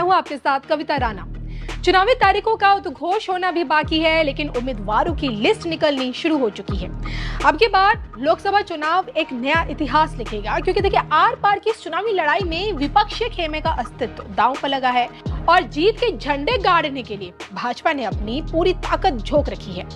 हूं आपके साथ कविता राणा। चुनावी तारीखों का उद्घोष होना भी बाकी है, लेकिन उम्मीदवारों की लिस्ट निकलनी शुरू हो चुकी है। अब की बार लोकसभा चुनाव एक नया इतिहास लिखेगा, क्योंकि देखिए आर पार की इस चुनावी लड़ाई में विपक्षी खेमे का अस्तित्व दांव पर लगा है और जीत के झंडे गाड़ने के लिए भाजपा ने अपनी पूरी ताकत झोंक रखी है।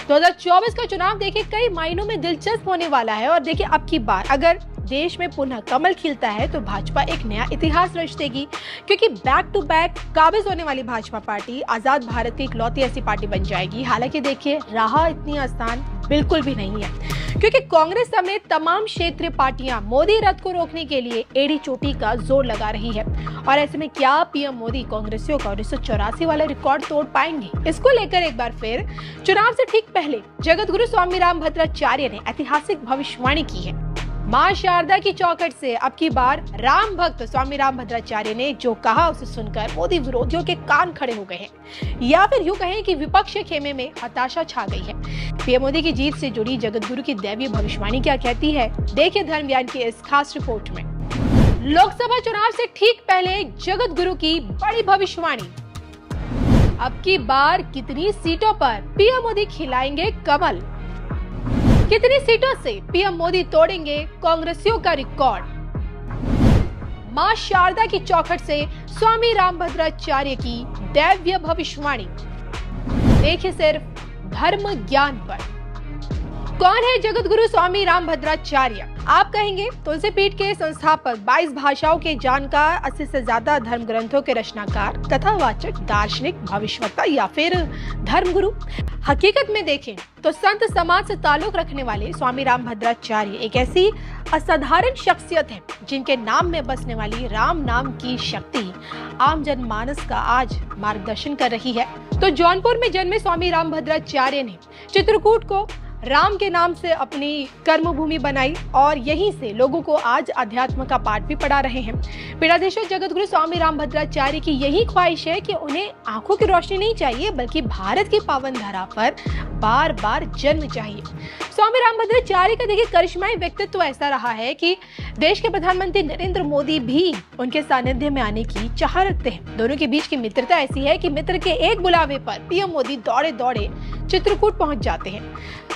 2024 का चुनाव देखिए कई मायनों में दिलचस्प होने वाला है और देखिए अब की बार अगर देश में पुनः कमल खिलता है तो भाजपा एक नया इतिहास रच देगी, क्योंकि बैक टू बैक काबिज होने वाली भाजपा पार्टी आजाद भारत की इकलौती ऐसी पार्टी बन जाएगी। हालांकि देखिए राह इतनी आसान बिल्कुल भी नहीं है, क्योंकि कांग्रेस समेत तमाम क्षेत्रीय पार्टियां मोदी रथ को रोकने के लिए एड़ी चोटी का जोर लगा रही है। और ऐसे में क्या पीएम मोदी कांग्रेसियों का 1984 वाला रिकॉर्ड तोड़ पाएंगे? इसको लेकर एक बार फिर चुनाव से ठीक पहले जगत गुरु स्वामी रामभद्राचार्य ने ऐतिहासिक भविष्यवाणी की है। मां शारदा की चौखट से अब की बार राम भक्त स्वामी रामभद्राचार्य ने जो कहा उसे सुनकर मोदी विरोधियों के कान खड़े हो गए हैं, या फिर यूं कहें कि विपक्ष के खेमे में हताशा छा गई है। पीएम मोदी की जीत से जुड़ी जगत गुरु की दैवीय भविष्यवाणी क्या कहती है, देखिए धर्म ज्ञान की इस खास रिपोर्ट में। लोकसभा चुनाव से ठीक पहले जगत गुरु की बड़ी भविष्यवाणी। अब की बार कितनी सीटों पर पीएम मोदी खिलाएंगे कमल? कितनी सीटों से पीएम मोदी तोड़ेंगे कांग्रेसियों का रिकॉर्ड? मां शारदा की चौखट से स्वामी रामभद्राचार्य की दैवीय भविष्यवाणी। देखिए सिर्फ धर्म ज्ञान पर। कौन है जगत गुरु स्वामी रामभद्राचार्य? आप कहेंगे तुलसीपीठ के संस्थापक, 22 भाषाओं के जानकार, 80 से ज्यादा धर्म ग्रंथों के रचनाकार, कथावाचक, दार्शनिक, भविष्यवक्ता या फिर धर्मगुरु। हकीकत में देखें तो संत समाज से ताल्लुक रखने वाले स्वामी रामभद्राचार्य एक ऐसी असाधारण शख्सियत है जिनके नाम में बसने वाली राम नाम की शक्ति आम जनमानस का आज मार्गदर्शन कर रही है। तो जौनपुर में जन्मे स्वामी रामभद्राचार्य ने चित्रकूट को राम के नाम से अपनी कर्मभूमि बनाई और यहीं से लोगों को आज अध्यात्म का पाठ भी पढ़ा रहे हैं। पीड़ाधीश्वर जगत गुरु स्वामी रामभद्राचार्य की यही ख्वाहिश है कि उन्हें आंखों की रोशनी नहीं चाहिए, बल्कि भारत की पावन धरा पर बार बार जन्म चाहिए। स्वामी रामभद्राचार्य का देखिए करिश्माई व्यक्तित्व ऐसा रहा है कि देश के प्रधानमंत्री नरेंद्र मोदी भी उनके सानिध्य में आने की चाह रखते हैं। दोनों के बीच की मित्रता ऐसी है कि मित्र के एक बुलावे पर पीएम मोदी दौड़े दौड़े चित्रकूट पहुंच जाते हैं।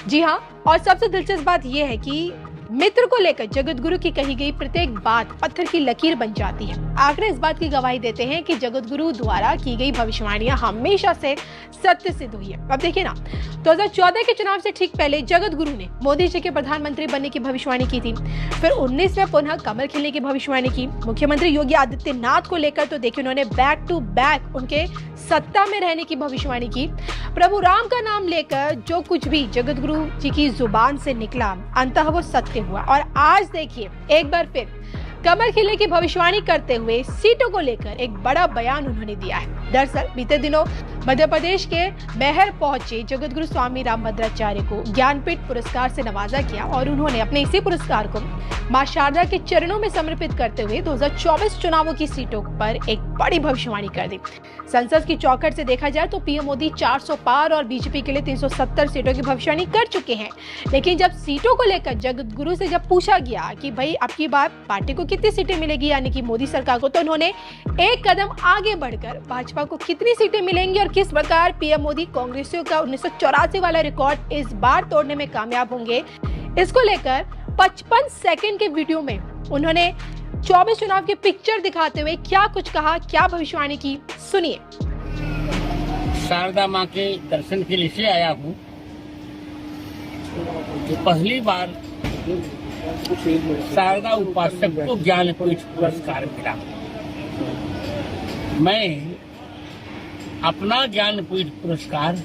जी हाँ, और सबसे दिलचस्प बात यह है कि मित्र को लेकर जगत गुरु की कही गई प्रत्येक बात पत्थर की लकीर बन जाती है। आंकड़े इस बात की गवाही देते हैं कि जगत गुरु द्वारा की गई भविष्यवाणियां हमेशा से सत्य सिद्ध हुई है। अब देखिए ना, 2014 के चुनाव से ठीक पहले जगत गुरु ने मोदी जी के प्रधानमंत्री बनने की भविष्यवाणी की थी। फिर 19 में पुनः कमल खिलने की भविष्यवाणी की। मुख्यमंत्री योगी आदित्यनाथ को लेकर तो देखिए उन्होंने बैक टू बैक उनके सत्ता में रहने की भविष्यवाणी की। प्रभु राम का नाम लेकर जो कुछ भी जगत गुरु जी की जुबान से निकला अंततः वो सत्य हुआ। और आज देखिए एक बार फिर कमल खिलने की भविष्यवाणी करते हुए सीटों को लेकर एक बड़ा बयान उन्होंने दिया है। दरअसल बीते दिनों मध्य प्रदेश के मैहर पहुंचे जगत गुरु स्वामी रामभद्राचार्य को ज्ञानपीठ पुरस्कार से नवाजा किया और उन्होंने अपने इसी पुरस्कार को मां शारदा के चरणों में समर्पित करते हुए 2024 चुनावों की सीटों पर एक बड़ी भविष्यवाणी कर दी। संसद की चौखट से देखा जाए तो पीएम मोदी 400 पार और बीजेपी के लिए 370 सीटों की भविष्यवाणी कर चुके हैं। लेकिन जब सीटों को लेकर जगत गुरु से जब पूछा गया कि भाई अब की बार पार्टी को कितनी सीटें मिलेगी, यानी कि मोदी सरकार को, तो उन्होंने एक कदम आगे बढ़कर भाजपा को कितनी सीटें मिलेंगी और किस प्रकार पीएम मोदी कांग्रेसियों का 1984 वाला रिकॉर्ड इस बार तोड़ने में कामयाब होंगे, इसको लेकर 55 सेकंड के वीडियो में उन्होंने 24 चुनाव की पिक्चर दिखाते हुए क्या कुछ कहा, क्या भविष्यवाणी की, सुनिए। शारदा माँ के दर्शन के लिए से आया हूँ। तो पहली बार शारदा उपासक को ज्ञानपीठ पुरस्कार मिला। मैं अपना ज्ञानपीठ पुरस्कार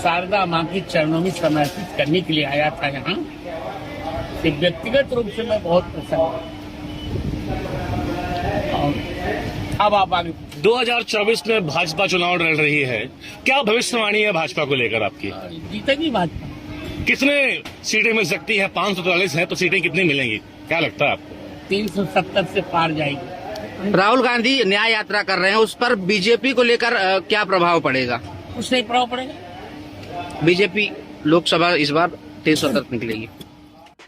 शारदा माँ के चरणों में समर्पित करने के लिए आया था यहाँ। व्यक्तिगत रूप से मैं बहुत प्रसन्न हूँ। अब आप आगे। 2024 में भाजपा चुनाव लड़ रही है, क्या भविष्यवाणी है भाजपा को लेकर आपकी? जीतेगी भाजपा। कितने सीटें मिल सकती है? 543 है तो सीटें कितनी मिलेंगी, क्या लगता है आपको? 370 से पार जाएगी। राहुल गांधी न्याय यात्रा कर रहे हैं, उस पर बीजेपी को लेकर क्या प्रभाव पड़ेगा? उससे प्रभाव पड़ेगा। बीजेपी लोकसभा इस बार 370 निकलेगी।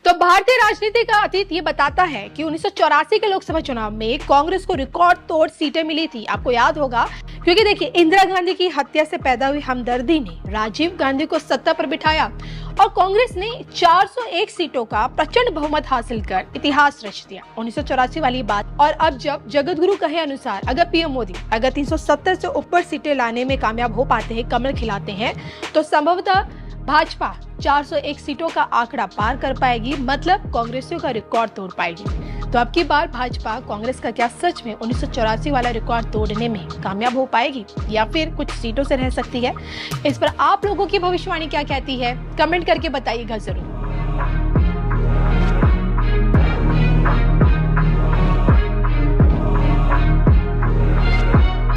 तो भारतीय राजनीति का अतीत ये बताता है कि 1984 के लोकसभा चुनाव में कांग्रेस को रिकॉर्ड तोड़ सीटें मिली थी। आपको याद होगा, क्योंकि देखिए इंदिरा गांधी की हत्या से पैदा हुई हमदर्दी ने राजीव गांधी को सत्ता पर बिठाया और कांग्रेस ने 401 सीटों का प्रचंड बहुमत हासिल कर इतिहास रच दिया। 1984 वाली बात। और अब जब जगतगुरु कहे अनुसार अगर पीएम मोदी अगर 370 से ऊपर सीटें लाने में कामयाब हो पाते हैं, कमल खिलाते हैं, तो संभवतः भाजपा 401 सीटों का आंकड़ा पार कर पाएगी, मतलब कांग्रेसियों का रिकॉर्ड तोड़ पाएगी। तो अब की बार भाजपा कांग्रेस का क्या सच में 1984 वाला रिकॉर्ड तोड़ने में कामयाब हो पाएगी या फिर कुछ सीटों से रह सकती है? इस पर आप लोगों की भविष्यवाणी क्या कहती है? कमेंट करके बताइएगा जरूर।